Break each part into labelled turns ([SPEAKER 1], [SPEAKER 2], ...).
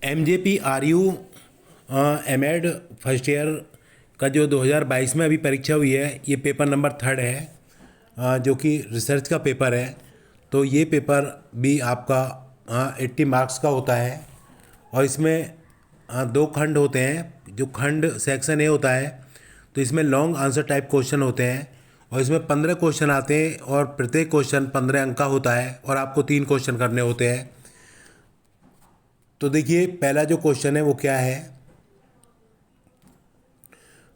[SPEAKER 1] MJPRU MEd first year का जो 2022 में अभी परीक्षा हुई है, ये पेपर नंबर 3 है, जो कि रिसर्च का पेपर है। तो ये पेपर भी आपका 80 मार्क्स का होता है और इसमें 2 खंड होते हैं। जो खंड सेक्शन ए होता है तो इसमें लॉन्ग आंसर टाइप क्वेश्चन होते हैं और इसमें 15 क्वेश्चन आते हैं और प्रत्येक क्वेश्चन 15 अंक का होता है और आपको 3 क्वेश्चन करने होते हैं। तो देखिए, पहला जो क्वेश्चन है वो क्या है,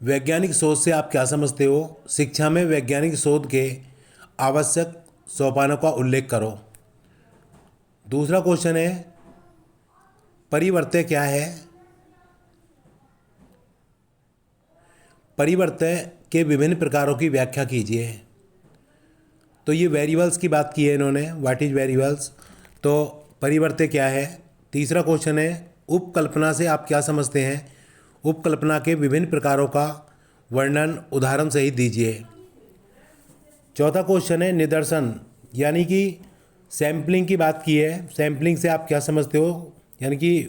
[SPEAKER 1] वैज्ञानिक शोध से आप क्या समझते हो? शिक्षा में वैज्ञानिक शोध के आवश्यक सोपानों का उल्लेख करो। दूसरा क्वेश्चन है, परिवर्तय क्या है? परिवर्तय के विभिन्न प्रकारों की व्याख्या कीजिए। तो ये वेरिएबल्स की बात की है इन्होंने, व्हाट इज वेरिएबल्स। तो परिवर्तय क्या है? तीसरा क्वेश्चन है, उपकल्पना से आप क्या समझते हैं? उपकल्पना के विभिन्न प्रकारों का वर्णन उदाहरण सहित दीजिए। चौथा क्वेश्चन है, निदर्शन यानी कि सैम्पलिंग की बात की है। सैम्पलिंग से आप क्या समझते हो, यानी कि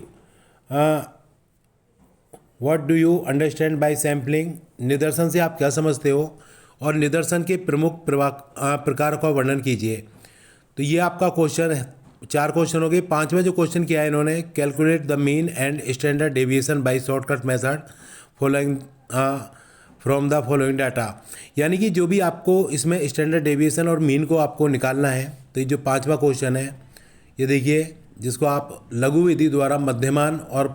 [SPEAKER 1] what do you understand by sampling. निदर्शन से आप क्या समझते हो और निदर्शन के प्रमुख प्रकार का वर्णन कीजिए। तो ये आपका क्वेश्चन है, 4 क्वेश्चन हो गए। 5वां जो क्वेश्चन किया है इन्होंने, calculate the mean and standard deviation by shortcut method following from the following data. यानी कि जो भी आपको इसमें स्टैंडर्ड डेविएशन और मीन को आपको निकालना है। तो ये जो 5वां क्वेश्चन है, ये देखिए, जिसको आप लघु विधि द्वारा मध्यमान और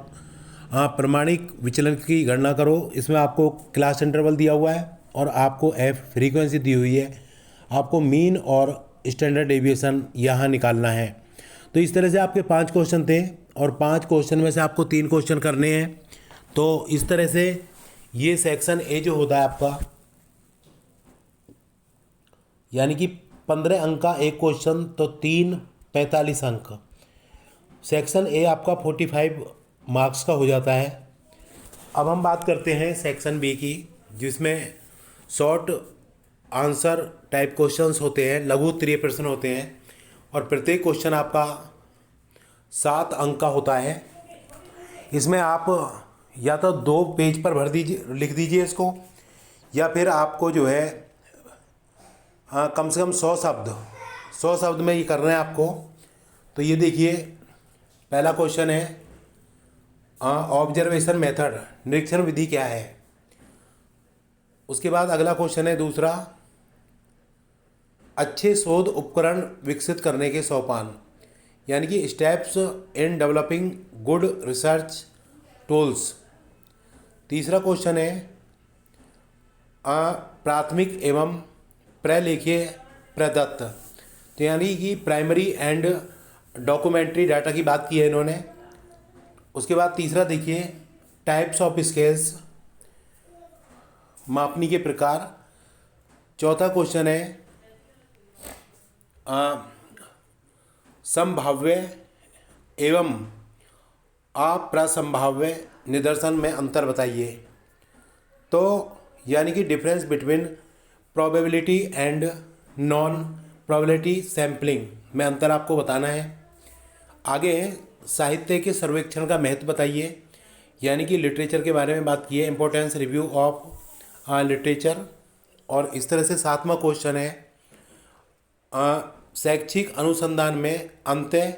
[SPEAKER 1] प्रमाणिक विचलन की गणना करो। इसमें आपको क्लास इंटरवल दिया हुआ है और आपको एफ फ्रीक्वेंसी दी हुई है। आपको मीन और स्टैंडर्ड डेविएशन यहाँ निकालना है। तो इस तरह से आपके 5 क्वेश्चन थे और 5 क्वेश्चन में से आपको 3 क्वेश्चन करने हैं। तो इस तरह से ये सेक्शन ए जो होता है आपका, यानी कि 15 अंक का एक क्वेश्चन, तो 3 45 अंक। सेक्शन ए आपका 45 मार्क्स का हो जाता है। अब हम बात करते हैं सेक्शन बी की, जिसमें शॉर्ट आंसर टाइप क्वेश्चंस होते हैं, लघु उत्तरीय प्रश्न होते हैं और प्रत्येक क्वेश्चन आपका 7 अंक का होता है। इसमें आप या तो 2 पेज पर भर दीजिए, लिख दीजिए इसको, या फिर आपको जो है कम से कम 100 शब्द में ये करना है आपको। तो ये देखिए, पहला क्वेश्चन है, ऑब्जर्वेशन मेथड, निरीक्षण विधि क्या है। उसके बाद अगला क्वेश्चन है दूसरा, अच्छे शोध उपकरण विकसित करने के सोपान, यानी कि steps in developing good research tools. तीसरा क्वेश्चन है, प्राथमिक एवं प्रलेखीय प्रदत्त, तो यानी कि प्राइमरी एंड डॉक्यूमेंट्री डाटा की बात की है इन्होंने। उसके बाद तीसरा देखिए, टाइप्स ऑफ स्केल्स, मापनी के प्रकार। चौथा क्वेश्चन है, संभाव्य एवं अप्रसंभाव्य निदर्शन में अंतर बताइए। तो यानी कि difference between probability and non probability sampling में अंतर आपको बताना है। आगे है, साहित्य के सर्वेक्षण का महत्व बताइए, यानी कि लिटरेचर के बारे में बात की है, इम्पोर्टेंस रिव्यू ऑफ लिटरेचर। और इस तरह से 7वां क्वेश्चन है, शैक्षिक अनुसंधान में अंतः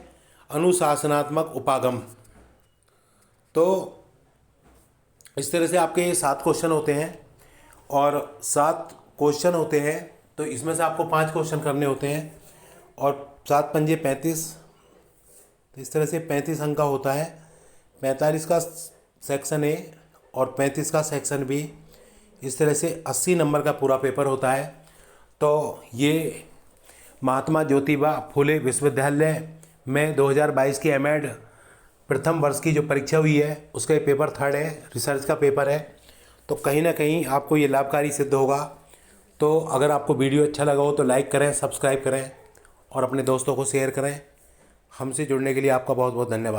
[SPEAKER 1] अनुशासनात्मक उपागम। तो इस तरह से आपके ये 7 क्वेश्चन होते हैं और 7 क्वेश्चन होते हैं। तो इसमें से आपको 5 क्वेश्चन करने होते हैं और 7 पंजे 35, तो इस तरह से 35 अंक का होता है। 45 का सेक्शन ए और 35 का सेक्शन बी, इस तरह से 80 नंबर का पूरा पेपर होता है। तो ये महात्मा ज्योतिबा फुले विश्वविद्यालय में 2022 की एमएड प्रथम वर्ष की जो परीक्षा हुई है, उसका ये पेपर 3 है, रिसर्च का पेपर है। तो कहीं ना कहीं आपको ये लाभकारी सिद्ध होगा। तो अगर आपको वीडियो अच्छा लगा हो तो लाइक करें, सब्सक्राइब करें और अपने दोस्तों को शेयर करें। हमसे जुड़ने के लिए आपका बहुत बहुत धन्यवाद।